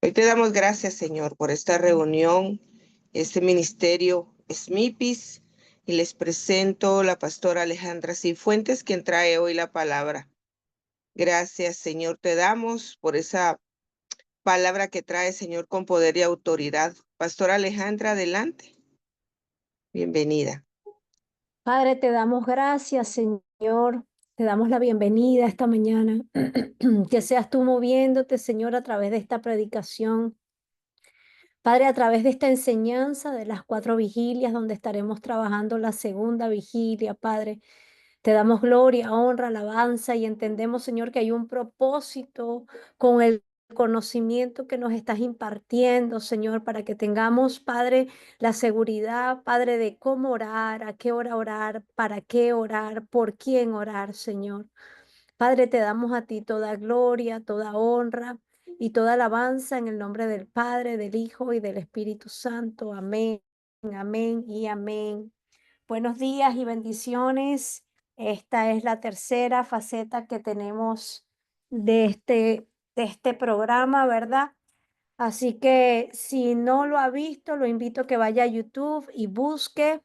Hoy te damos gracias, Señor, por esta reunión, este ministerio SMIPIS, y les presento la pastora Alejandra Cifuentes, quien trae hoy la palabra. Gracias, Señor, te damos por esa palabra que trae, Señor, con poder y autoridad. Pastora Alejandra, adelante. Bienvenida. Padre, te damos gracias, Señor. Te damos la bienvenida esta mañana. Que seas tú moviéndote, Señor, a través de esta predicación. Padre, a través de esta enseñanza de las 4 vigilias, donde estaremos trabajando la segunda vigilia, Padre. Te damos gloria, honra, alabanza y entendemos, Señor, que hay un propósito con el conocimiento que nos estás impartiendo, Señor, para que tengamos, Padre, la seguridad, Padre, de cómo orar, a qué hora orar, para qué orar, por quién orar, Señor. Padre, te damos a ti toda gloria, toda honra y toda alabanza en el nombre del Padre, del Hijo y del Espíritu Santo. Amén, amén y amén. Buenos días y bendiciones. Esta es la tercera faceta que tenemos de este programa, ¿verdad? Así que si no lo ha visto, lo invito a que vaya a YouTube y busque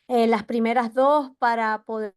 las primeras dos para poder,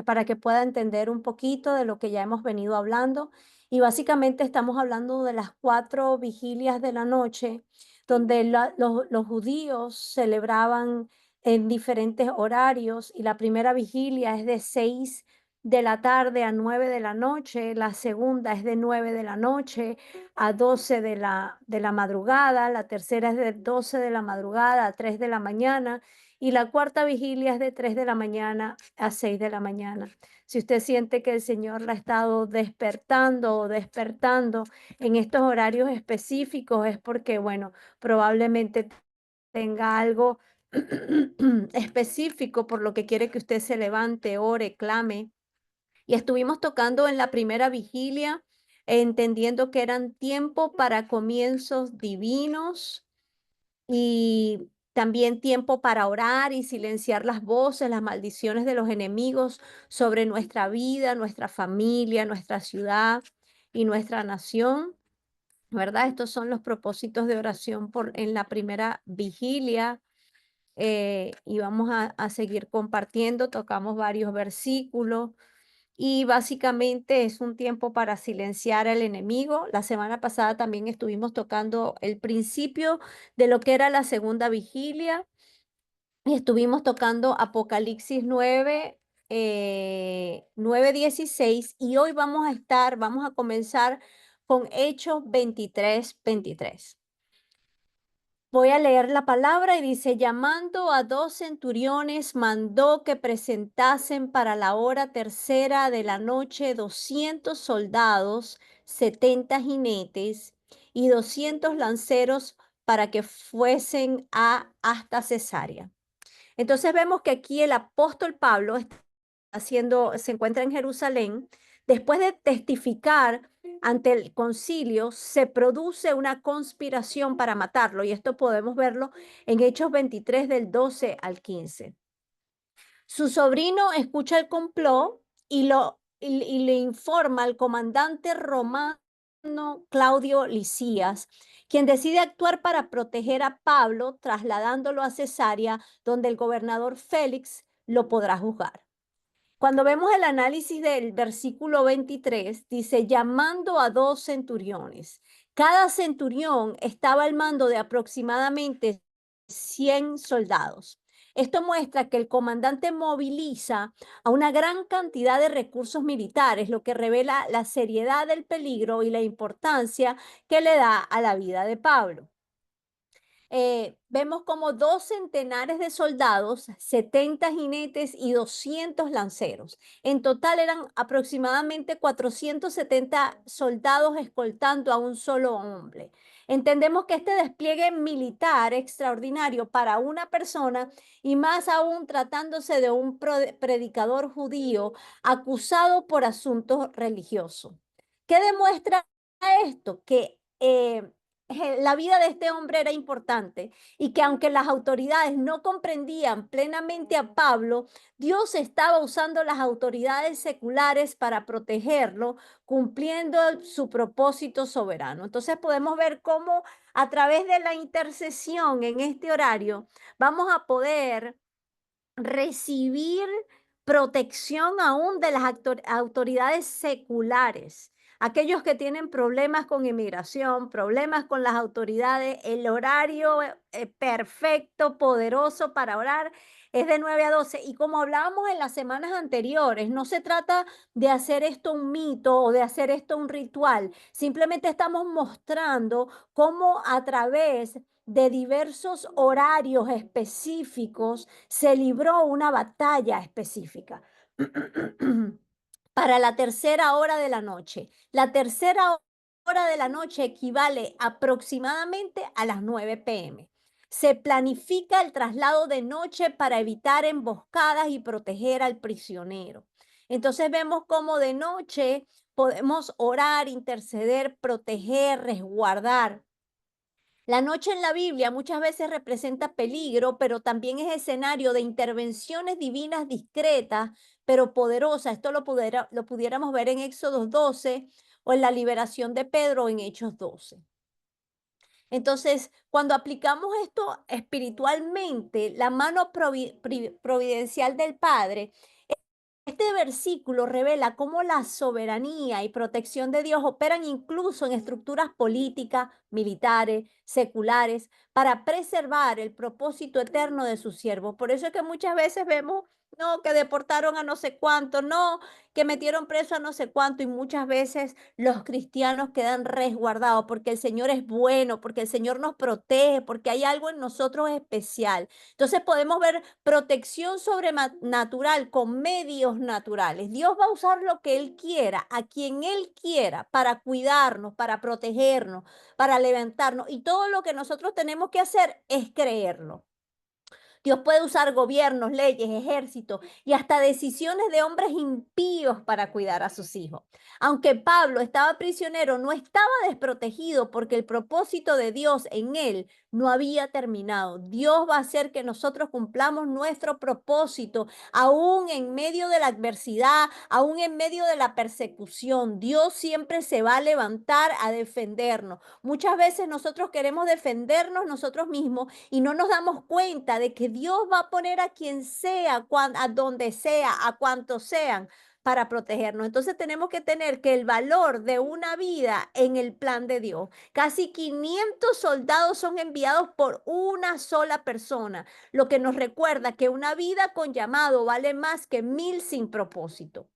para que pueda entender un poquito de lo que ya hemos venido hablando. Y básicamente estamos hablando de las 4 vigilias de la noche, donde los judíos celebraban en diferentes horarios y la primera vigilia es de 6 de la tarde a 9 de la noche, la segunda es de 9 de la noche a 12 de la madrugada, la tercera es de 12 de la madrugada a 3 de la mañana y la cuarta vigilia es de 3 de la mañana a 6 de la mañana. Si usted siente que el Señor la ha estado despertando o despertando en estos horarios específicos, es porque, bueno, probablemente tenga algo específico por lo que quiere que usted se levante, ore, clame. Y estuvimos tocando en la primera vigilia, entendiendo que eran tiempo para comienzos divinos y también tiempo para orar y silenciar las voces, las maldiciones de los enemigos sobre nuestra vida, nuestra familia, nuestra ciudad y nuestra nación, ¿verdad? Estos son los propósitos de oración en la primera vigilia. Y vamos a seguir compartiendo, tocamos varios versículos. Y básicamente es un tiempo para silenciar al enemigo. La semana pasada también estuvimos tocando el principio de lo que era la segunda vigilia y estuvimos tocando Apocalipsis 9, 9:16 y hoy vamos a comenzar con Hechos 23:23. Voy a leer la palabra y dice, llamando a 2 centuriones, mandó que presentasen para la hora tercera de la noche 200 soldados, 70 jinetes y 200 lanceros para que fuesen hasta Cesarea. Entonces vemos que aquí el apóstol Pablo se encuentra en Jerusalén. Después de testificar ante el concilio, se produce una conspiración para matarlo, y esto podemos verlo en Hechos 23 del 12 al 15. Su sobrino escucha el complot y le informa al comandante romano Claudio Lisias, quien decide actuar para proteger a Pablo, trasladándolo a Cesarea, donde el gobernador Félix lo podrá juzgar. Cuando vemos el análisis del versículo 23, dice, llamando a 2 centuriones. Cada centurión estaba al mando de aproximadamente 100 soldados. Esto muestra que el comandante moviliza a una gran cantidad de recursos militares, lo que revela la seriedad del peligro y la importancia que le da a la vida de Pablo. Vemos como 2 centenares de soldados, 70 jinetes y 200 lanceros. En total eran aproximadamente 470 soldados escoltando a un solo hombre. Entendemos que este despliegue militar extraordinario para una persona y más aún tratándose de un predicador judío acusado por asuntos religiosos. ¿Qué demuestra esto? Que la vida de este hombre era importante y que aunque las autoridades no comprendían plenamente a Pablo, Dios estaba usando las autoridades seculares para protegerlo, cumpliendo su propósito soberano. Entonces podemos ver cómo a través de la intercesión en este horario vamos a poder recibir protección aún de las autoridades seculares. Aquellos que tienen problemas con inmigración, problemas con las autoridades, el horario perfecto, poderoso para orar es de 9 a 12. Y como hablábamos en las semanas anteriores, no se trata de hacer esto un mito o de hacer esto un ritual. Simplemente estamos mostrando cómo a través de diversos horarios específicos se libró una batalla específica. Para la tercera hora de la noche. La tercera hora de la noche equivale aproximadamente a las 9 p.m. Se planifica el traslado de noche para evitar emboscadas y proteger al prisionero. Entonces vemos cómo de noche podemos orar, interceder, proteger, resguardar. La noche en la Biblia muchas veces representa peligro, pero también es escenario de intervenciones divinas discretas, pero poderosas. Esto lo pudiéramos ver en Éxodo 12 o en la liberación de Pedro en Hechos 12. Entonces, cuando aplicamos esto espiritualmente, la mano providencial del Padre, este versículo revela cómo la soberanía y protección de Dios operan incluso en estructuras políticas, militares, seculares, para preservar el propósito eterno de sus siervos. Por eso es que muchas veces vemos, no, que deportaron a no sé cuánto, no, que metieron preso a no sé cuánto, y muchas veces los cristianos quedan resguardados porque el Señor es bueno, porque el Señor nos protege, porque hay algo en nosotros especial. Entonces podemos ver protección sobrenatural con medios naturales. Dios va a usar lo que Él quiera, a quien Él quiera, para cuidarnos, para protegernos, para levantarnos. Y todo lo que nosotros tenemos que hacer es creerlo. Dios puede usar gobiernos, leyes, ejércitos y hasta decisiones de hombres impíos para cuidar a sus hijos. Aunque Pablo estaba prisionero, no estaba desprotegido porque el propósito de Dios en él no había terminado. Dios va a hacer que nosotros cumplamos nuestro propósito, aún en medio de la adversidad, aún en medio de la persecución. Dios siempre se va a levantar a defendernos. Muchas veces nosotros queremos defendernos nosotros mismos y no nos damos cuenta de que Dios va a poner a quien sea, a donde sea, a cuantos sean, para protegernos. Entonces tenemos que tener que el valor de una vida en el plan de Dios. Casi 500 soldados son enviados por una sola persona, lo que nos recuerda que una vida con llamado vale más que 1000 sin propósito.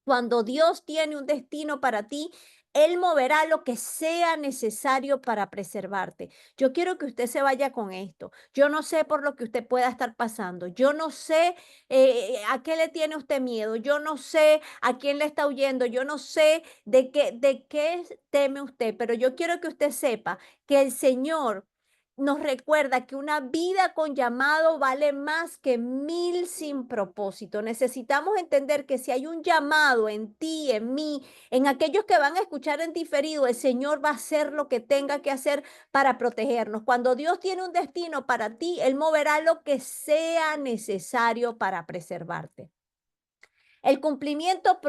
Cuando Dios tiene un destino para ti, Él moverá lo que sea necesario para preservarte. Yo quiero que usted se vaya con esto. Yo no sé por lo que usted pueda estar pasando. Yo no sé a qué le tiene usted miedo. Yo no sé a quién le está huyendo. Yo no sé de qué teme usted. Pero yo quiero que usted sepa que el Señor nos recuerda que una vida con llamado vale más que 1000 sin propósito. Necesitamos entender que si hay un llamado en ti, en mí, en aquellos que van a escuchar en diferido, el Señor va a hacer lo que tenga que hacer para protegernos. Cuando Dios tiene un destino para ti, Él moverá lo que sea necesario para preservarte. El cumplimiento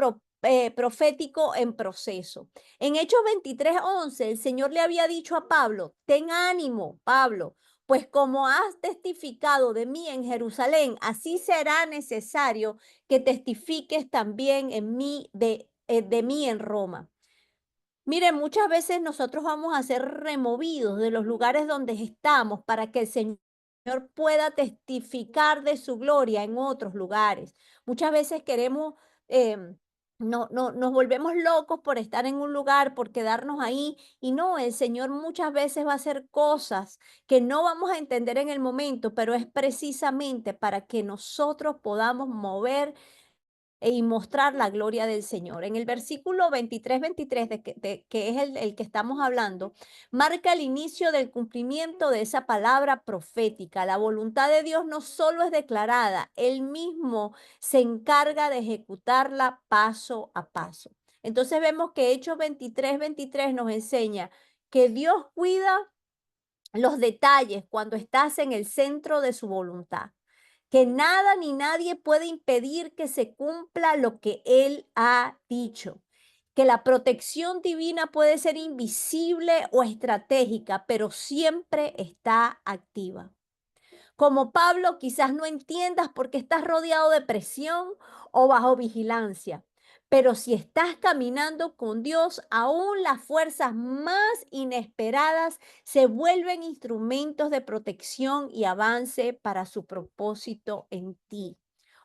profético en proceso. En Hechos 23:11, el Señor le había dicho a Pablo, ten ánimo, Pablo, pues como has testificado de mí en Jerusalén, así será necesario que testifiques también de mí en Roma. Miren, muchas veces nosotros vamos a ser removidos de los lugares donde estamos para que el Señor pueda testificar de su gloria en otros lugares. Muchas veces queremos, nos volvemos locos por estar en un lugar, por quedarnos ahí. Y no, el Señor muchas veces va a hacer cosas que no vamos a entender en el momento, pero es precisamente para que nosotros podamos mover y mostrar la gloria del Señor. En el versículo 23 que es el que estamos hablando, marca el inicio del cumplimiento de esa palabra profética. La voluntad de Dios no solo es declarada, Él mismo se encarga de ejecutarla paso a paso. Entonces vemos que Hechos 23 nos enseña que Dios cuida los detalles cuando estás en el centro de su voluntad, que nada ni nadie puede impedir que se cumpla lo que Él ha dicho, que la protección divina puede ser invisible o estratégica, pero siempre está activa. Como Pablo, quizás no entiendas porque estás rodeado de presión o bajo vigilancia. Pero si estás caminando con Dios, aún las fuerzas más inesperadas se vuelven instrumentos de protección y avance para su propósito en ti.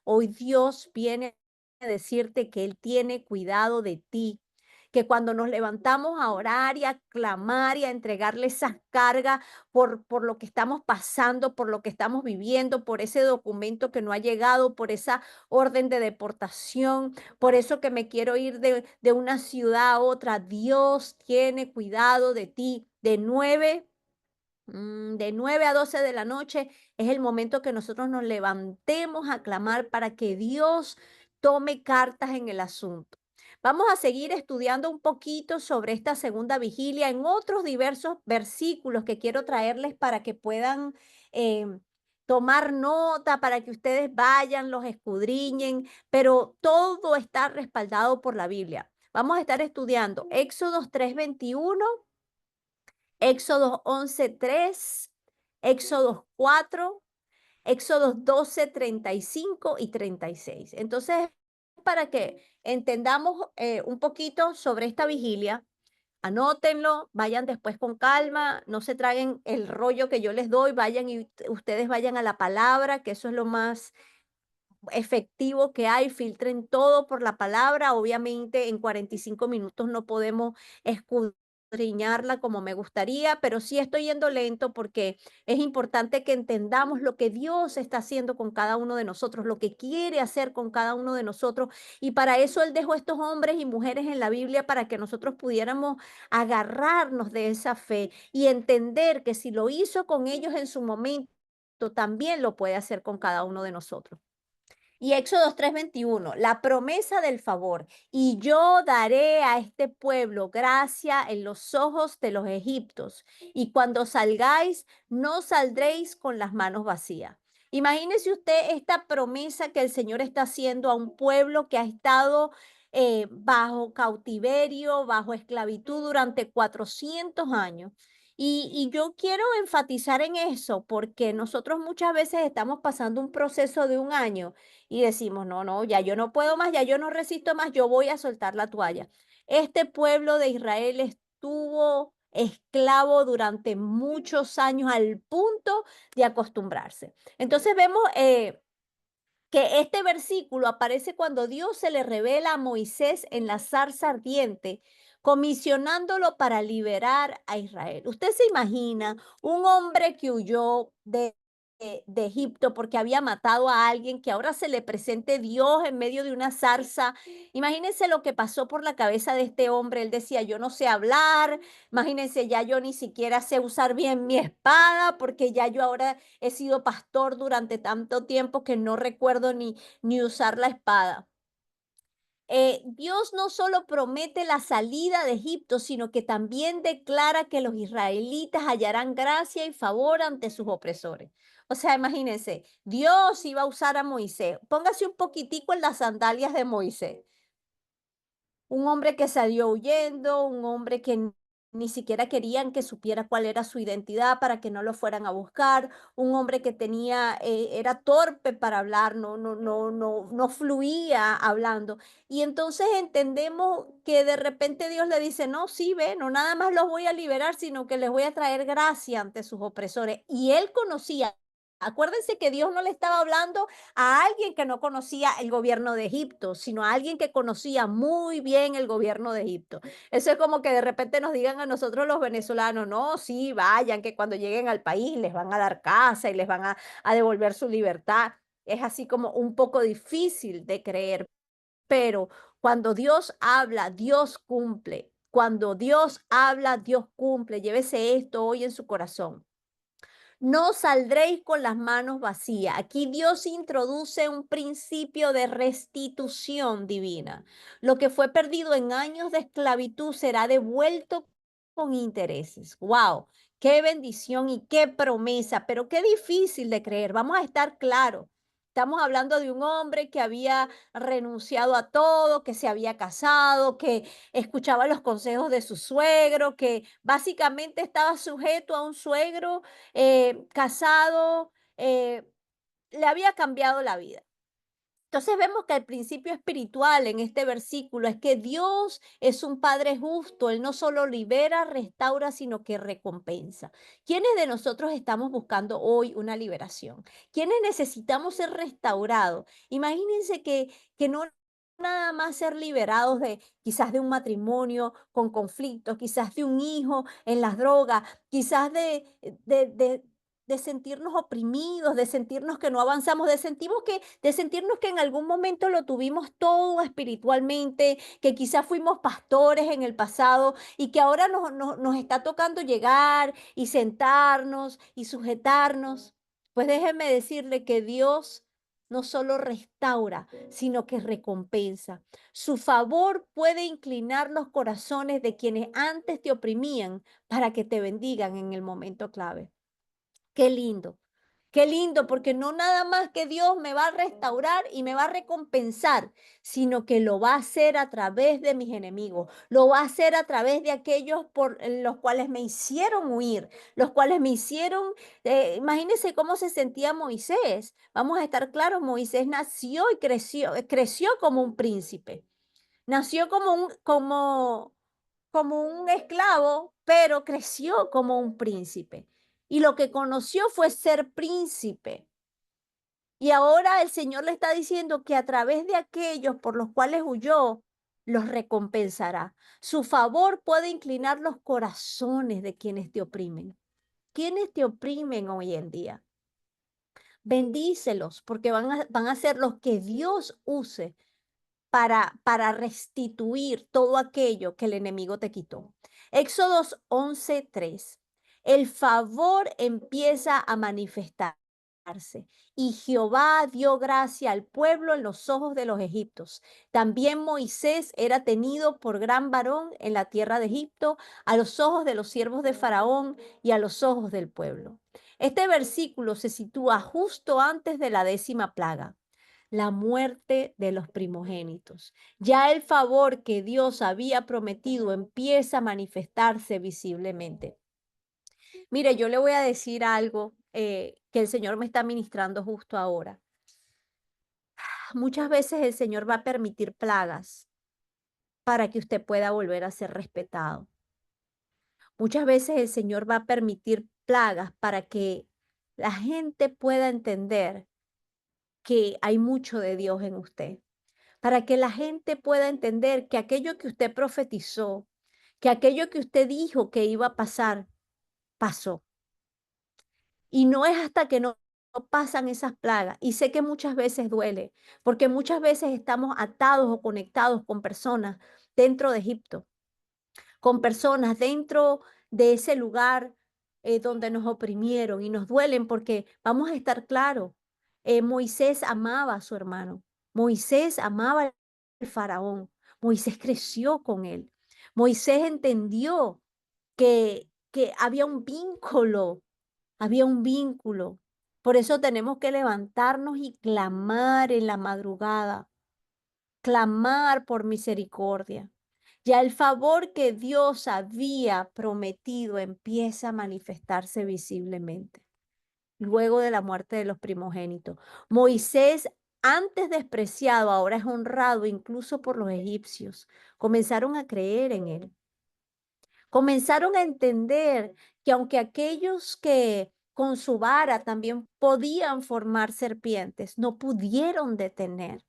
Hoy Dios viene a decirte que Él tiene cuidado de ti, que cuando nos levantamos a orar y a clamar y a entregarle esas cargas por lo que estamos pasando, por lo que estamos viviendo, por ese documento que no ha llegado, por esa orden de deportación, por eso que me quiero ir de una ciudad a otra. Dios tiene cuidado de ti. De 9 a 12 de la noche es el momento que nosotros nos levantemos a clamar para que Dios tome cartas en el asunto. Vamos a seguir estudiando un poquito sobre esta segunda vigilia en otros diversos versículos que quiero traerles para que puedan tomar nota, para que ustedes vayan, los escudriñen, pero todo está respaldado por la Biblia. Vamos a estar estudiando Éxodos 3:21. Éxodo 11:3, Éxodo 4, Éxodo 12:35 y 36. Entonces, para que entendamos un poquito sobre esta vigilia, anótenlo, vayan después con calma, no se traguen el rollo que yo les doy, vayan y ustedes vayan a la palabra, que eso es lo más efectivo que hay, filtren todo por la palabra. Obviamente en 45 minutos no podemos escudriñarla como me gustaría, pero sí estoy yendo lento porque es importante que entendamos lo que Dios está haciendo con cada uno de nosotros, lo que quiere hacer con cada uno de nosotros. Y para eso Él dejó estos hombres y mujeres en la Biblia para que nosotros pudiéramos agarrarnos de esa fe y entender que si lo hizo con ellos en su momento, también lo puede hacer con cada uno de nosotros. Y Éxodo 3:21, la promesa del favor. Y yo daré a este pueblo gracia en los ojos de los egipcios. Y cuando salgáis, no saldréis con las manos vacías. Imagínese usted esta promesa que el Señor está haciendo a un pueblo que ha estado bajo cautiverio, bajo esclavitud durante 400 años. Y yo quiero enfatizar en eso porque nosotros muchas veces estamos pasando un proceso de un año y decimos, no, no, ya yo no puedo más, ya yo no resisto más, yo voy a soltar la toalla. Este pueblo de Israel estuvo esclavo durante muchos años al punto de acostumbrarse. Entonces vemos que este versículo aparece cuando Dios se le revela a Moisés en la zarza ardiente, comisionándolo para liberar a Israel. Usted se imagina un hombre que huyó de Egipto porque había matado a alguien, que ahora se le presente Dios en medio de una zarza. Imagínense lo que pasó por la cabeza de este hombre. Él decía, yo no sé hablar, imagínense, ya yo ni siquiera sé usar bien mi espada porque ya yo ahora he sido pastor durante tanto tiempo que no recuerdo ni usar la espada. Dios no solo promete la salida de Egipto, sino que también declara que los israelitas hallarán gracia y favor ante sus opresores. O sea, imagínense, Dios iba a usar a Moisés. Póngase un poquitico en las sandalias de Moisés. Un hombre que salió huyendo, un hombre que ni siquiera querían que supiera cuál era su identidad para que no lo fueran a buscar, un hombre que tenía, era torpe para hablar, no fluía hablando. Y entonces entendemos que de repente Dios le dice, no, sí, ve, no nada más los voy a liberar, sino que les voy a traer gracia ante sus opresores. Y él conocía. Acuérdense que Dios no le estaba hablando a alguien que no conocía el gobierno de Egipto, sino a alguien que conocía muy bien el gobierno de Egipto. Eso es como que de repente nos digan a nosotros los venezolanos, no, sí, vayan, que cuando lleguen al país les van a dar casa y les van a devolver su libertad. Es así como un poco difícil de creer, pero cuando Dios habla, Dios cumple. Cuando Dios habla, Dios cumple. Llévese esto hoy en su corazón. No saldréis con las manos vacías. Aquí Dios introduce un principio de restitución divina. Lo que fue perdido en años de esclavitud será devuelto con intereses. ¡Wow! ¡Qué bendición y qué promesa! Pero qué difícil de creer. Vamos a estar claros. Estamos hablando de un hombre que había renunciado a todo, que se había casado, que escuchaba los consejos de su suegro, que básicamente estaba sujeto a un suegro casado, le había cambiado la vida. Entonces vemos que el principio espiritual en este versículo es que Dios es un Padre justo. Él no solo libera, restaura, sino que recompensa. ¿Quiénes de nosotros estamos buscando hoy una liberación? ¿Quiénes necesitamos ser restaurados? Imagínense que no nada más ser liberados de quizás de un matrimonio con conflictos, quizás de un hijo en las drogas, quizás de sentirnos oprimidos, de sentirnos que no avanzamos, de sentirnos que en algún momento lo tuvimos todo espiritualmente, que quizás fuimos pastores en el pasado y que ahora nos está tocando llegar y sentarnos y sujetarnos. Pues déjenme decirle que Dios no solo restaura, sino que recompensa. Su favor puede inclinar los corazones de quienes antes te oprimían para que te bendigan en el momento clave. Qué lindo, porque no nada más que Dios me va a restaurar y me va a recompensar, sino que lo va a hacer a través de mis enemigos, lo va a hacer a través de aquellos por los cuales me hicieron huir, los cuales me hicieron, imagínense cómo se sentía Moisés. Vamos a estar claros, Moisés nació y creció como un príncipe, nació como un esclavo, pero creció como un príncipe. Y lo que conoció fue ser príncipe. Y ahora el Señor le está diciendo que a través de aquellos por los cuales huyó, los recompensará. Su favor puede inclinar los corazones de quienes te oprimen. ¿Quiénes te oprimen hoy en día? Bendícelos, porque van a ser los que Dios use para restituir todo aquello que el enemigo te quitó. Éxodos 11:3. El favor empieza a manifestarse y Jehová dio gracia al pueblo en los ojos de los egipcios. También Moisés era tenido por gran varón en la tierra de Egipto, a los ojos de los siervos de Faraón y a los ojos del pueblo. Este versículo se sitúa justo antes de la 10ª plaga, la muerte de los primogénitos. Ya el favor que Dios había prometido empieza a manifestarse visiblemente. Mire, yo le voy a decir algo que el Señor me está ministrando justo ahora. Muchas veces el Señor va a permitir plagas para que usted pueda volver a ser respetado. Muchas veces el Señor va a permitir plagas para que la gente pueda entender que hay mucho de Dios en usted, para que la gente pueda entender que aquello que usted profetizó, que aquello que usted dijo que iba a pasar, pasó. Y no es hasta que no pasan esas plagas. Y sé que muchas veces duele, porque muchas veces estamos atados o conectados con personas dentro de Egipto, con personas dentro de ese lugar donde nos oprimieron y nos duelen porque vamos a estar claros, Moisés amaba a su hermano, Moisés amaba al faraón, Moisés creció con él, Moisés entendió que había un vínculo, había un vínculo. Por eso tenemos que levantarnos y clamar en la madrugada, clamar por misericordia. Ya el favor que Dios había prometido empieza a manifestarse visiblemente luego de la muerte de los primogénitos. Moisés, antes despreciado, ahora es honrado incluso por los egipcios. Comenzaron a creer en él. Comenzaron a entender que aunque aquellos que con su vara también podían formar serpientes, no pudieron detener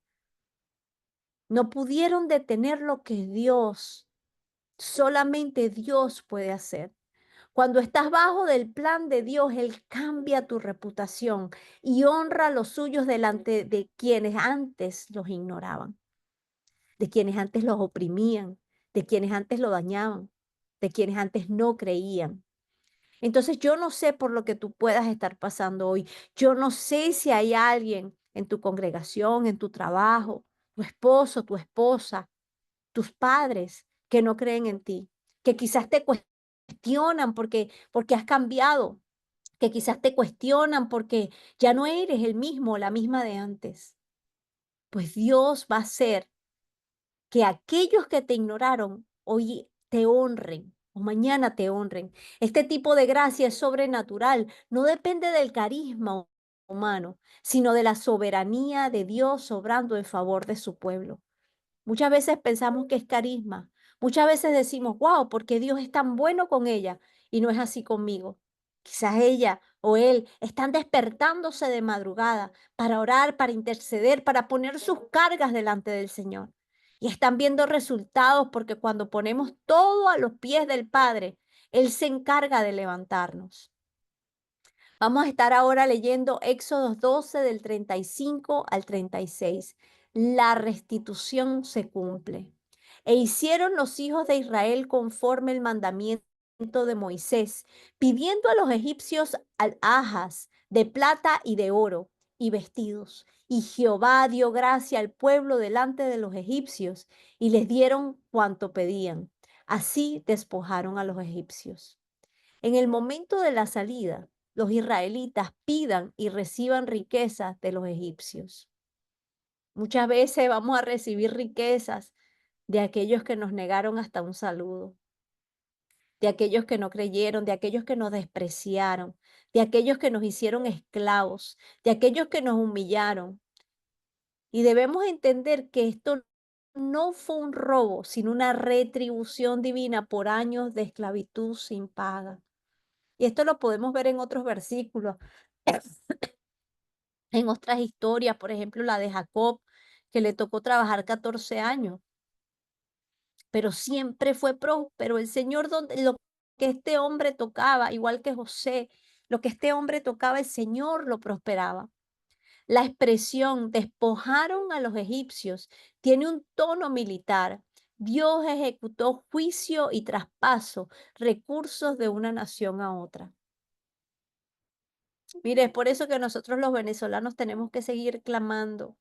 lo que Dios, solamente Dios puede hacer. Cuando estás bajo del plan de Dios, Él cambia tu reputación y honra a los suyos delante de quienes antes los ignoraban, de quienes antes los oprimían, de quienes antes lo dañaban, de quienes antes no creían. Entonces yo no sé por lo que tú puedas estar pasando hoy. Yo no sé si hay alguien en tu congregación, en tu trabajo, tu esposo, tu esposa, tus padres que no creen en ti, que quizás te cuestionan porque has cambiado, que quizás te cuestionan porque ya no eres el mismo, la misma de antes. Pues Dios va a hacer que aquellos que te ignoraron hoy te honren o mañana te honren. Este tipo de gracia es sobrenatural, no depende del carisma humano, sino de la soberanía de Dios obrando en favor de su pueblo. Muchas veces pensamos que es carisma. Muchas veces decimos, wow, porque Dios es tan bueno con ella y no es así conmigo. Quizás ella o él están despertándose de madrugada para orar, para interceder, para poner sus cargas delante del Señor. Y están viendo resultados porque cuando ponemos todo a los pies del Padre, Él se encarga de levantarnos. Vamos a estar ahora leyendo Éxodo 12 del 35 al 36. La restitución se cumple. E hicieron los hijos de Israel conforme el mandamiento de Moisés, pidiendo a los egipcios alhajas de plata y de oro y vestidos. Y Jehová dio gracia al pueblo delante de los egipcios y les dieron cuanto pedían. Así despojaron a los egipcios. En el momento de la salida, los israelitas pidan y reciban riquezas de los egipcios. Muchas veces vamos a recibir riquezas de aquellos que nos negaron hasta un saludo, de aquellos que no creyeron, de aquellos que nos despreciaron, de aquellos que nos hicieron esclavos, de aquellos que nos humillaron. Y debemos entender que esto no fue un robo, sino una retribución divina por años de esclavitud sin paga. Y esto lo podemos ver en otros versículos, en otras historias, por ejemplo, la de Jacob, que le tocó trabajar 14 años, pero siempre fue próspero. El Señor, donde lo que este hombre tocaba, igual que José, lo que este hombre tocaba, el Señor lo prosperaba. La expresión despojaron a los egipcios tiene un tono militar. Dios ejecutó juicio y traspaso, recursos de una nación a otra. Mire, es por eso que nosotros los venezolanos tenemos que seguir clamando,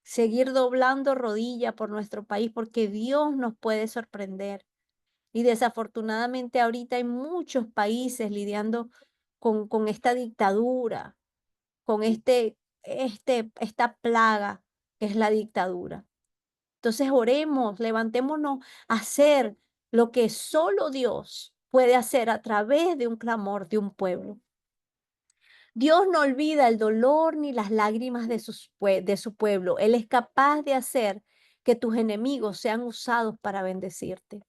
seguir doblando rodilla por nuestro país, porque Dios nos puede sorprender. Y desafortunadamente ahorita hay muchos países lidiando con esta dictadura, con esta plaga que es la dictadura. Entonces oremos, levantémonos a hacer lo que solo Dios puede hacer a través de un clamor de un pueblo. Dios no olvida el dolor ni las lágrimas de su pueblo. Él es capaz de hacer que tus enemigos sean usados para bendecirte.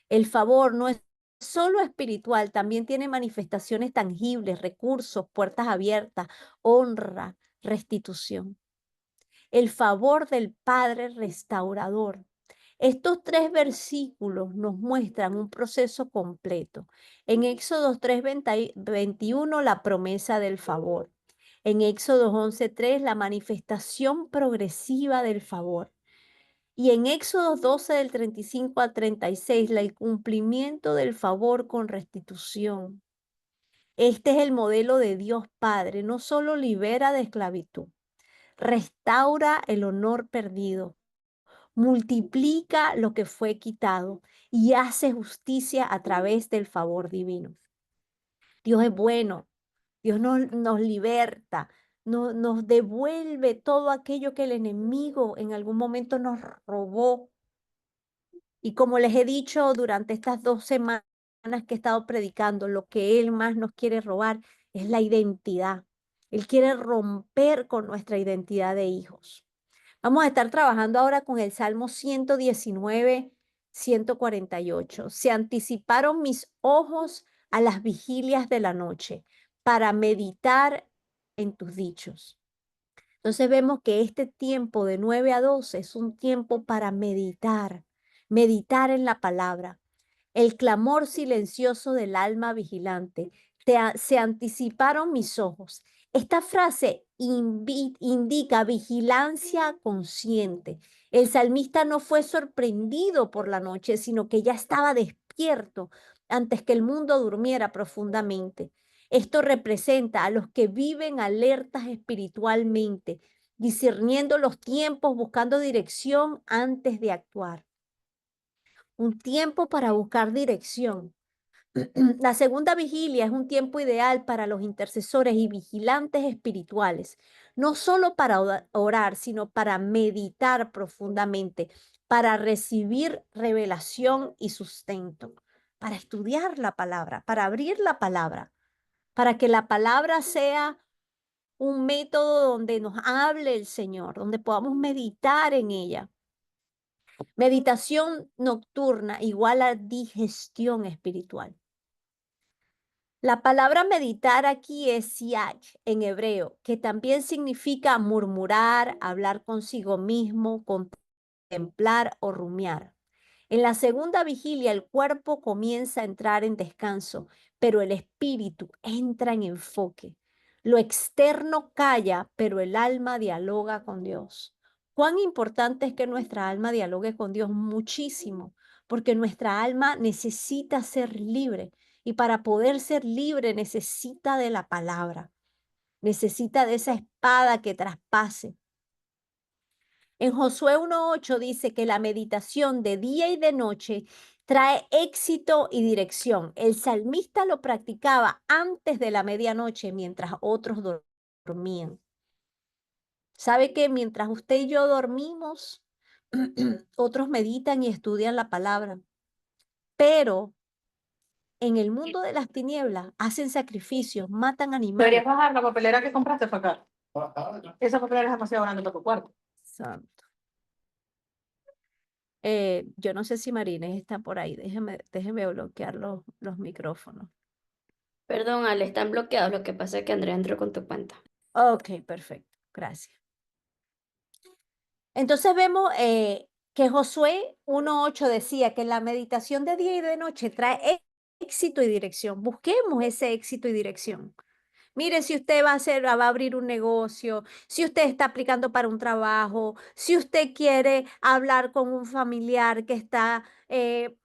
El favor no es solo espiritual, también tiene manifestaciones tangibles, recursos, puertas abiertas, honra, restitución. El favor del Padre restaurador. Estos tres versículos nos muestran un proceso completo. En Éxodo 3:21, la promesa del favor. En Éxodo 11:3, la manifestación progresiva del favor. Y en Éxodo 12, del 35 al 36, el cumplimiento del favor con restitución. Este es el modelo de Dios Padre. No solo libera de esclavitud, restaura el honor perdido, multiplica lo que fue quitado y hace justicia a través del favor divino. Dios es bueno, Dios nos liberta, nos devuelve todo aquello que el enemigo en algún momento nos robó. Y como les he dicho durante estas 2 semanas que he estado predicando, lo que Él más nos quiere robar es la identidad. Él quiere romper con nuestra identidad de hijos. Vamos a estar trabajando ahora con el Salmo 119, 148. Se anticiparon mis ojos a las vigilias de la noche para meditar en tus dichos. Entonces vemos que este tiempo de 9 a 12 es un tiempo para meditar, meditar en la palabra. El clamor silencioso del alma vigilante. Se anticiparon mis ojos. Esta frase indica vigilancia consciente. El salmista no fue sorprendido por la noche, sino que ya estaba despierto antes que el mundo durmiera profundamente. Esto representa a los que viven alertas espiritualmente, discerniendo los tiempos, buscando dirección antes de actuar. Un tiempo para buscar dirección, La segunda vigilia es un tiempo ideal para los intercesores y vigilantes espirituales, no solo para orar, sino para meditar profundamente, para recibir revelación y sustento, para estudiar la palabra, para abrir la palabra, para que la palabra sea un método donde nos hable el Señor, donde podamos meditar en ella. Meditación nocturna igual a digestión espiritual. La palabra meditar aquí es siach en hebreo, que también significa murmurar, hablar consigo mismo, contemplar o rumiar. En la segunda vigilia el cuerpo comienza a entrar en descanso, pero el espíritu entra en enfoque. Lo externo calla, pero el alma dialoga con Dios. Cuán importante es que nuestra alma dialogue con Dios muchísimo, porque nuestra alma necesita ser libre y para poder ser libre necesita de la palabra, necesita de esa espada que traspase. En Josué 1:8 dice que la meditación de día y de noche trae éxito y dirección. El salmista lo practicaba antes de la medianoche mientras otros dormían. ¿Sabe que mientras usted y yo dormimos, otros meditan y estudian la palabra? Pero en el mundo de las tinieblas hacen sacrificios, matan animales. Deberías bajar la papelera que compraste para acá. Esa papelera es demasiado grande para tu cuarto. Santo. Yo no sé si Marines está por ahí. Déjeme bloquear los micrófonos. Perdón, Ale, están bloqueados. Lo que pasa es que Andrea entró con tu cuenta. Ok, perfecto. Gracias. Entonces vemos que Josué 1:8 decía que la meditación de día y de noche trae éxito y dirección. Busquemos ese éxito y dirección. Mire, si usted va a abrir un negocio, si usted está aplicando para un trabajo, si usted quiere hablar con un familiar que está en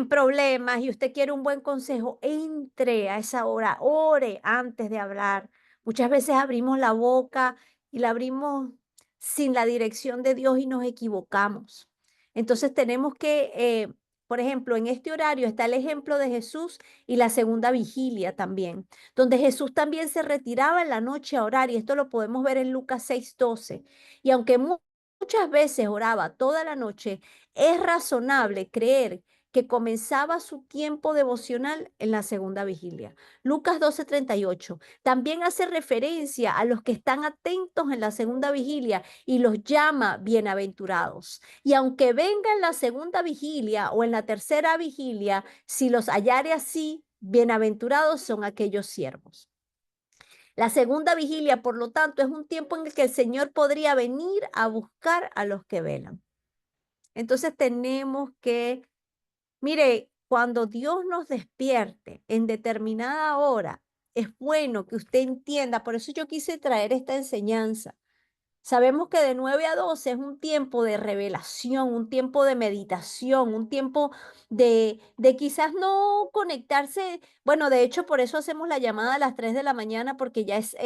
problemas y usted quiere un buen consejo, entre a esa hora, ore antes de hablar. Muchas veces abrimos la boca y la abrimos sin la dirección de Dios y nos equivocamos. Entonces tenemos que, por ejemplo, en este horario está el ejemplo de Jesús y la segunda vigilia también, donde Jesús también se retiraba en la noche a orar y esto lo podemos ver en Lucas 6:12. Y aunque muchas veces oraba toda la noche, es razonable creer que comenzaba su tiempo devocional en la segunda vigilia. Lucas 12:38 también hace referencia a los que están atentos en la segunda vigilia y los llama bienaventurados. Y aunque venga en la segunda vigilia o en la tercera vigilia, si los hallare así, bienaventurados son aquellos siervos. La segunda vigilia, por lo tanto, es un tiempo en el que el Señor podría venir a buscar a los que velan. Entonces tenemos que Mire, cuando Dios nos despierte en determinada hora, es bueno que usted entienda, por eso yo quise traer esta enseñanza. Sabemos que de 9 a 12 es un tiempo de revelación, un tiempo de meditación, un tiempo de quizás no conectarse. Bueno, de hecho, por eso hacemos la llamada a las 3 de la mañana, porque ya es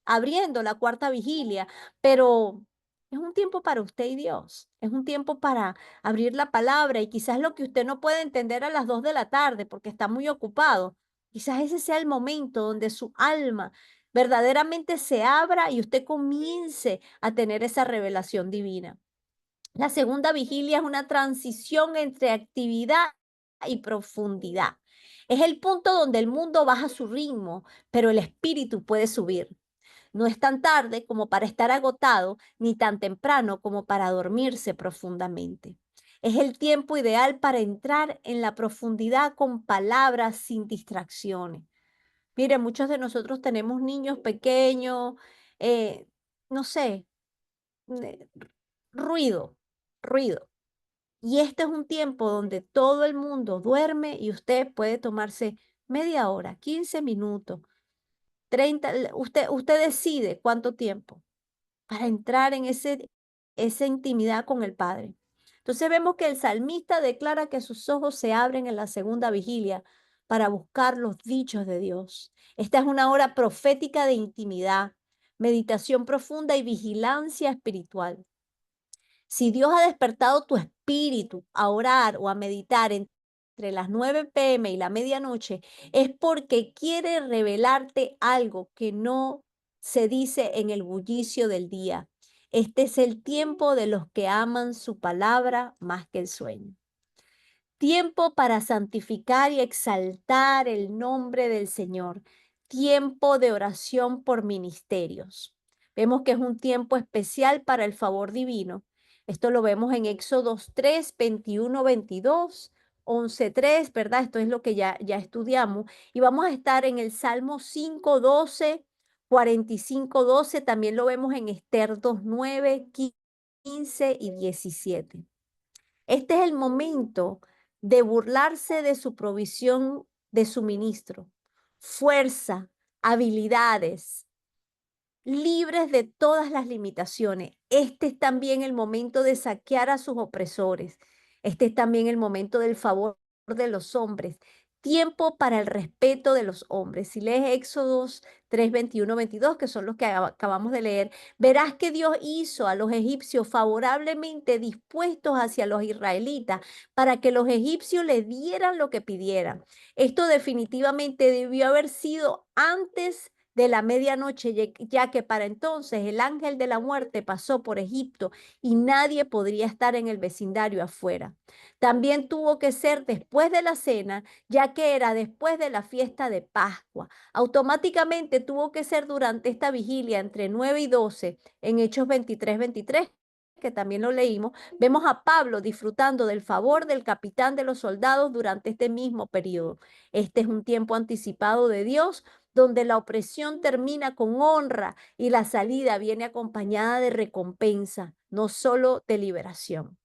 abriendo la cuarta vigilia, pero es un tiempo para usted y Dios, es un tiempo para abrir la palabra y quizás lo que usted no puede entender a las 2 de la tarde porque está muy ocupado, quizás ese sea el momento donde su alma verdaderamente se abra y usted comience a tener esa revelación divina. La segunda vigilia es una transición entre actividad y profundidad. Es el punto donde el mundo baja su ritmo, pero el espíritu puede subir. No es tan tarde como para estar agotado, ni tan temprano como para dormirse profundamente. Es el tiempo ideal para entrar en la profundidad con palabras sin distracciones. Mire, muchos de nosotros tenemos niños pequeños, no sé, eh, ruido, ruido. Y este es un tiempo donde todo el mundo duerme y usted puede tomarse media hora, 15 minutos, 30, usted decide cuánto tiempo para entrar en esa intimidad con el Padre. Entonces vemos que el salmista declara que sus ojos se abren en la segunda vigilia para buscar los dichos de Dios. Esta es una hora profética de intimidad, meditación profunda y vigilancia espiritual. Si Dios ha despertado tu espíritu a orar o a meditar entre entre las 9 p.m. y la medianoche, es porque quiere revelarte algo que no se dice en el bullicio del día. Este es el tiempo de los que aman su palabra más que el sueño. Tiempo para santificar y exaltar el nombre del Señor. Tiempo de oración por ministerios. Vemos que es un tiempo especial para el favor divino. Esto lo vemos en Éxodo 3, 21, 22, 11, 3, ¿verdad? Esto es lo que ya estudiamos. Y vamos a estar en el Salmo 5, 12, 45, 12. También lo vemos en Esther 2, 9, 15 y 17. Este es el momento de burlarse de su provisión de suministro, fuerza, habilidades, libres de todas las limitaciones. Este es también el momento de saquear a sus opresores. Este es también el momento del favor de los hombres. Tiempo para el respeto de los hombres. Si lees Éxodos 3, 21, 22, que son los que acabamos de leer, verás que Dios hizo a los egipcios favorablemente dispuestos hacia los israelitas para que los egipcios les dieran lo que pidieran. Esto definitivamente debió haber sido antes de la medianoche, ya que para entonces el ángel de la muerte pasó por Egipto y nadie podría estar en el vecindario afuera. También tuvo que ser después de la cena, ya que era después de la fiesta de Pascua. Automáticamente tuvo que ser durante esta vigilia entre 9 y 12 en Hechos 23, 23, que también lo leímos. Vemos a Pablo disfrutando del favor del capitán de los soldados durante este mismo periodo. Este es un tiempo anticipado de Dios, donde la opresión termina con honra y la salida viene acompañada de recompensa, no solo de liberación.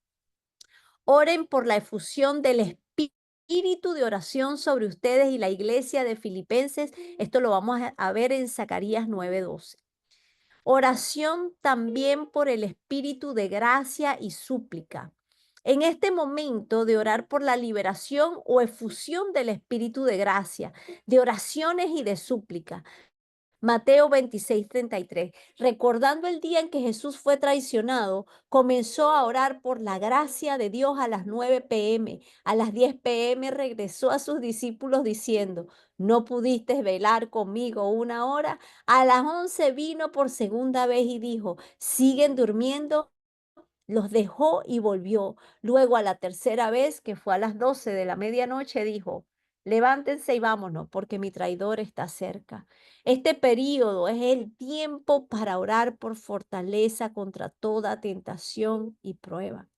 Oren por la efusión del espíritu de oración sobre ustedes y la iglesia de Filipenses. Esto lo vamos a ver en Zacarías 9:12. Oración también por el espíritu de gracia y súplica. En este momento de orar por la liberación o efusión del espíritu de gracia, de oraciones y de súplica. Mateo 26, 33. Recordando el día en que Jesús fue traicionado, comenzó a orar por la gracia de Dios a las 9 p.m. A las 10 p.m. regresó a sus discípulos diciendo, ¿no pudiste velar conmigo una hora? A las 11 vino por segunda vez y dijo, ¿siguen durmiendo? Los dejó y volvió. Luego a la tercera vez, que fue a las 12 de la medianoche, dijo, levántense y vámonos, porque mi traidor está cerca. Este periodo es el tiempo para orar por fortaleza contra toda tentación y prueba.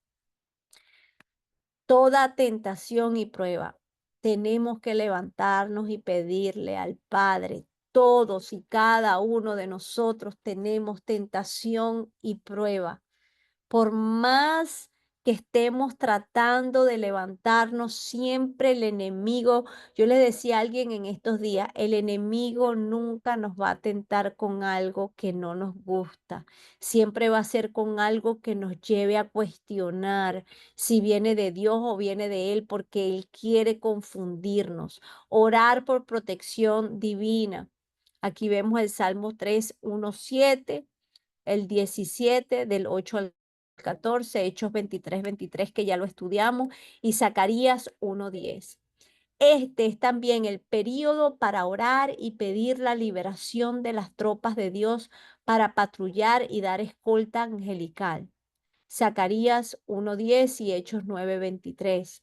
Toda tentación y prueba. Tenemos que levantarnos y pedirle al Padre. Todos y cada uno de nosotros tenemos tentación y prueba. Por más que estemos tratando de levantarnos, siempre el enemigo, yo le decía a alguien en estos días, el enemigo nunca nos va a tentar con algo que no nos gusta. Siempre va a ser con algo que nos lleve a cuestionar si viene de Dios o viene de Él, porque Él quiere confundirnos. Orar por protección divina. Aquí vemos el Salmo 3, 1, 7, el 17, del 8 al 14, Hechos 23, 23, que ya lo estudiamos, y Zacarías 1:10. Este es también el periodo para orar y pedir la liberación de las tropas de Dios para patrullar y dar escolta angelical. Zacarías 1:10 y Hechos 9:23.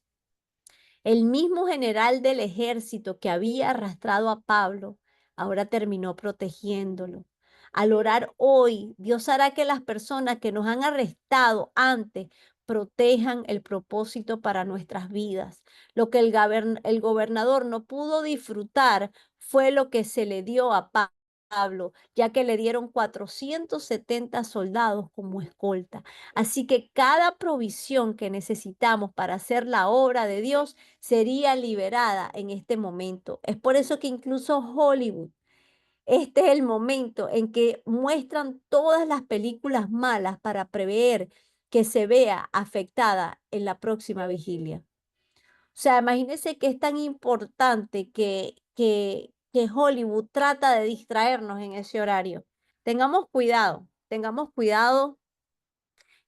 El mismo general del ejército que había arrastrado a Pablo, ahora terminó protegiéndolo. Al orar hoy, Dios hará que las personas que nos han arrestado antes protejan el propósito para nuestras vidas. Lo que el gobernador no pudo disfrutar fue lo que se le dio a Pablo, ya que le dieron 470 soldados como escolta. Así que cada provisión que necesitamos para hacer la obra de Dios sería liberada en este momento. Es por eso que incluso Hollywood, este es el momento en que muestran todas las películas malas para prever que se vea afectada en la próxima vigilia. O sea, imagínense que es tan importante que Hollywood trata de distraernos en ese horario. Tengamos cuidado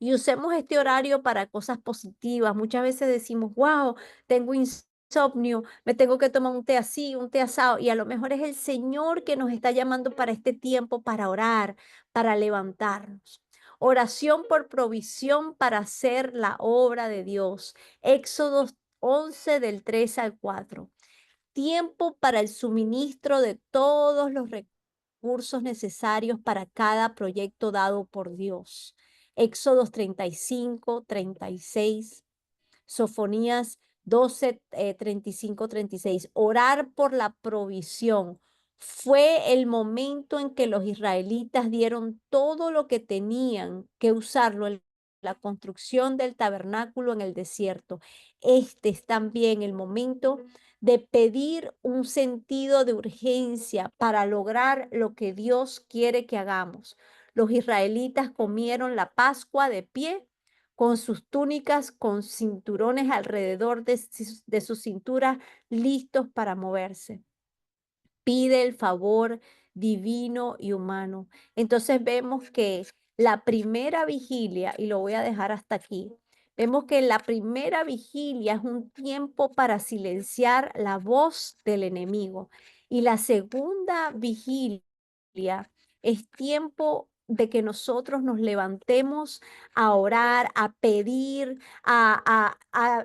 y usemos este horario para cosas positivas. Muchas veces decimos, wow, tengo insomnio, insomnio, me tengo que tomar un té así, un té asado, y a lo mejor es el Señor que nos está llamando para este tiempo, para orar, para levantarnos. Oración por provisión para hacer la obra de Dios. Éxodo 11 del 3 al 4. Tiempo para el suministro de todos los recursos necesarios para cada proyecto dado por Dios. Éxodos 35, 36. Sofonías 12, 35, 36. Orar por la provisión. Fue el momento en que los israelitas dieron todo lo que tenían que usarlo en la construcción del tabernáculo en el desierto. Este es también el momento de pedir un sentido de urgencia para lograr lo que Dios quiere que hagamos. Los israelitas comieron la Pascua de pie con sus túnicas, con cinturones alrededor de su cintura, listos para moverse. Pide el favor divino y humano. Entonces vemos que la primera vigilia, y lo voy a dejar hasta aquí, vemos que la primera vigilia es un tiempo para silenciar la voz del enemigo. Y la segunda vigilia es tiempo de que nosotros nos levantemos a orar, a pedir, a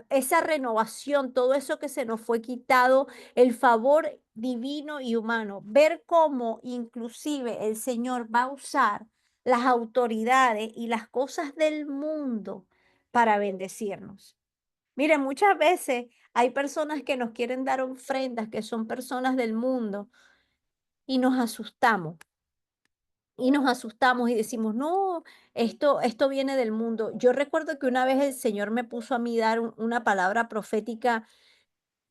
esa renovación, todo eso que se nos fue quitado, el favor divino y humano, ver cómo inclusive el Señor va a usar las autoridades y las cosas del mundo para bendecirnos. Miren, muchas veces hay personas que nos quieren dar ofrendas, que son personas del mundo, y nos asustamos. Y nos asustamos y decimos, no, esto viene del mundo. Yo recuerdo que una vez el Señor me puso a mí dar una palabra profética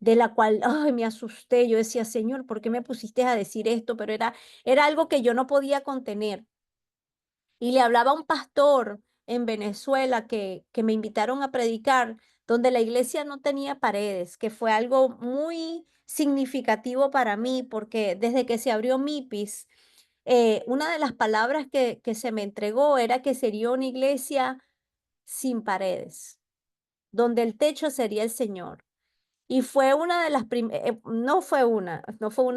de la cual, ay, me asusté. Yo decía, Señor, ¿por qué me pusiste a decir esto? Pero era algo que yo no podía contener. Y le hablaba a un pastor en Venezuela que me invitaron a predicar, donde la iglesia no tenía paredes, que fue algo muy significativo para mí, porque desde que se abrió MIPIS, una de las palabras que se me entregó era que sería una iglesia sin paredes, donde el techo sería el Señor. Y fue una de las no fue una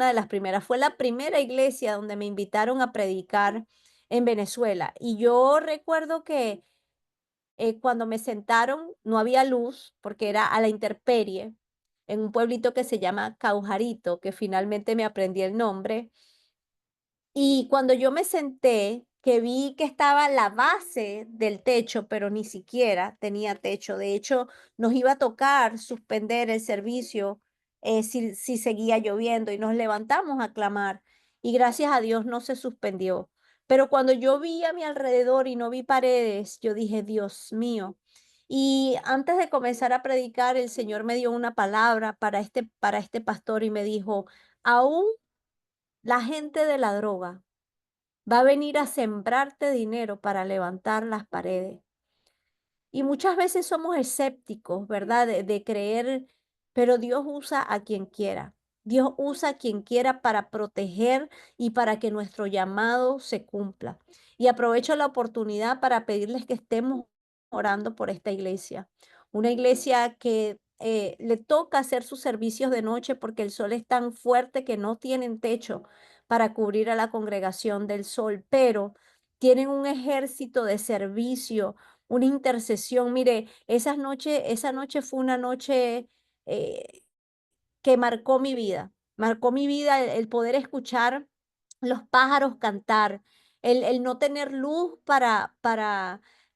de las primeras, fue la primera iglesia donde me invitaron a predicar en Venezuela. Y yo recuerdo que cuando me sentaron no había luz porque era a la intemperie en un pueblito que se llama Caujarito, que finalmente me aprendí el nombre. Y cuando yo me senté, que vi que estaba la base del techo, pero ni siquiera tenía techo. De hecho, nos iba a tocar suspender el servicio si seguía lloviendo y nos levantamos a clamar y gracias a Dios no se suspendió. Pero cuando yo vi a mi alrededor y no vi paredes, yo dije, Dios mío. Y antes de comenzar a predicar, el Señor me dio una palabra para este pastor y me dijo, aún la gente de la droga va a venir a sembrarte dinero para levantar las paredes. Y muchas veces somos escépticos, ¿verdad? De creer, pero Dios usa a quien quiera. Dios usa a quien quiera para proteger y para que nuestro llamado se cumpla. Y aprovecho la oportunidad para pedirles que estemos orando por esta iglesia. Una iglesia que le toca hacer sus servicios de noche porque el sol es tan fuerte que no tienen techo para cubrir a la congregación del sol, pero tienen un ejército de servicio, una intercesión. Mire, esa noche fue una noche eh, que marcó mi vida el poder escuchar los pájaros cantar, el no tener luz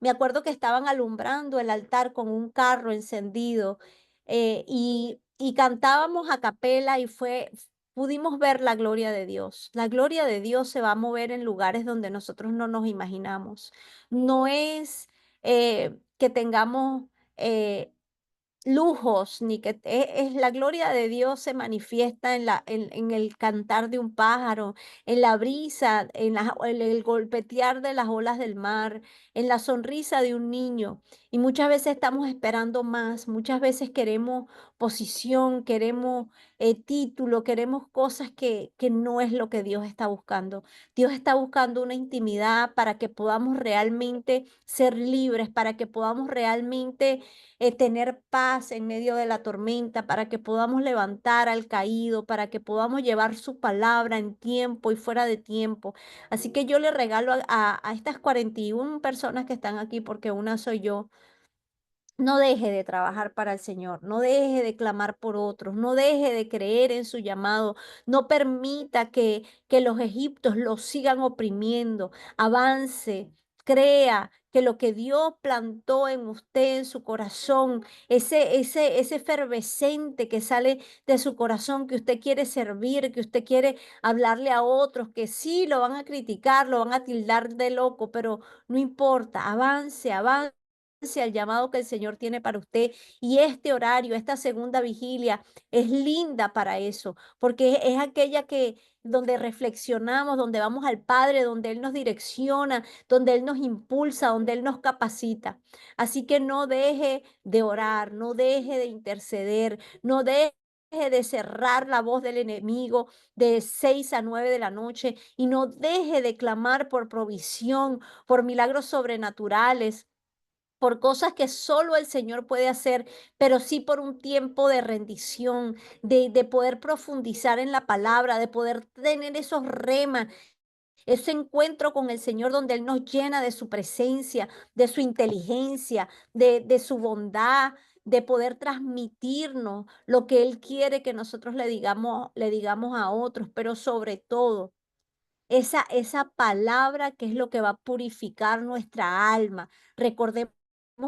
me acuerdo que estaban alumbrando el altar con un carro encendido y cantábamos a capela y pudimos ver la gloria de Dios. La gloria de Dios se va a mover en lugares donde nosotros no nos imaginamos. No es que tengamos eh, lujos, ni que es la gloria de Dios se manifiesta en el cantar de un pájaro, en la brisa, en el golpetear de las olas del mar, en la sonrisa de un niño. Y muchas veces estamos esperando más, muchas veces queremos posición, queremos título, queremos cosas que no es lo que Dios está buscando. Dios está buscando una intimidad para que podamos realmente ser libres, para que podamos realmente tener paz en medio de la tormenta, para que podamos levantar al caído, para que podamos llevar su palabra en tiempo y fuera de tiempo. Así que yo le regalo a estas 41 personas que están aquí, porque una soy yo. No deje de trabajar para el Señor, no deje de clamar por otros, no deje de creer en su llamado, no permita que los egipcios lo sigan oprimiendo. Avance, crea que lo que Dios plantó en usted, en su corazón, ese efervescente que sale de su corazón, que usted quiere servir, que usted quiere hablarle a otros, que sí lo van a criticar, lo van a tildar de loco, pero no importa, avance, avance al llamado que el Señor tiene para usted. Y este horario, esta segunda vigilia es linda para eso, porque es aquella que donde reflexionamos, donde vamos al Padre, donde Él nos direcciona, donde Él nos impulsa, donde Él nos capacita. Así que no deje de orar, no deje de interceder, no deje de cerrar la voz del enemigo de 6 a 9 de la noche y no deje de clamar por provisión, por milagros sobrenaturales, por cosas que solo el Señor puede hacer, pero sí por un tiempo de rendición, de poder profundizar en la palabra, de poder tener esos remas, ese encuentro con el Señor donde Él nos llena de su presencia, de su inteligencia, de su bondad, de poder transmitirnos lo que Él quiere que nosotros le digamos a otros, pero sobre todo esa palabra que es lo que va a purificar nuestra alma. Recordemos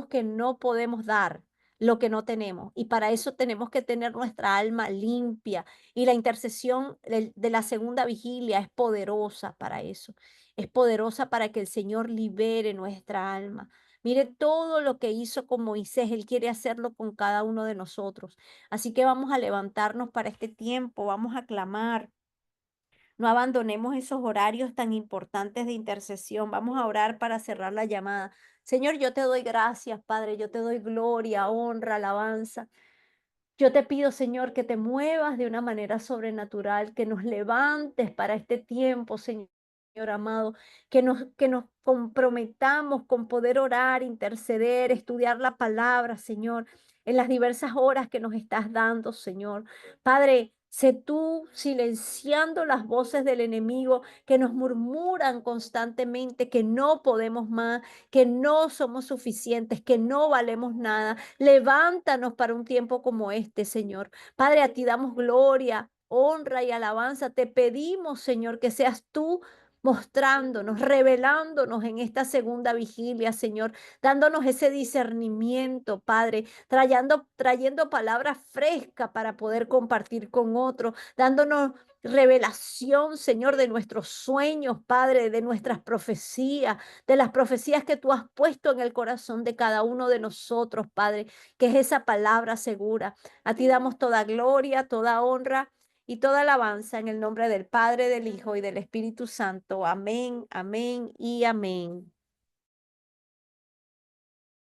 que no podemos dar lo que no tenemos y para eso tenemos que tener nuestra alma limpia y la intercesión de la segunda vigilia es poderosa para eso. Es poderosa para que el Señor libere nuestra alma. Mire todo lo que hizo con Moisés, Él quiere hacerlo con cada uno de nosotros. Así que vamos a levantarnos para este tiempo, vamos a clamar. No abandonemos esos horarios tan importantes de intercesión. Vamos a orar para cerrar la llamada. Señor, yo te doy gracias, Padre. Yo te doy gloria, honra, alabanza. Yo te pido, Señor, que te muevas de una manera sobrenatural, que nos levantes para este tiempo, Señor amado, que nos comprometamos con poder orar, interceder, estudiar la palabra, Señor, en las diversas horas que nos estás dando, Señor. Padre, sé tú silenciando las voces del enemigo que nos murmuran constantemente que no podemos más, que no somos suficientes, que no valemos nada. Levántanos para un tiempo como este, Señor. Padre, a ti damos gloria, honra y alabanza. Te pedimos, Señor, que seas tú mostrándonos, revelándonos en esta segunda vigilia, Señor, dándonos ese discernimiento, Padre, trayendo palabras frescas para poder compartir con otros, dándonos revelación, Señor, de nuestros sueños, Padre, de nuestras profecías, de las profecías que tú has puesto en el corazón de cada uno de nosotros, Padre, que es esa palabra segura. A ti damos toda gloria, toda honra y toda alabanza en el nombre del Padre, del Hijo y del Espíritu Santo. Amén, amén y amén.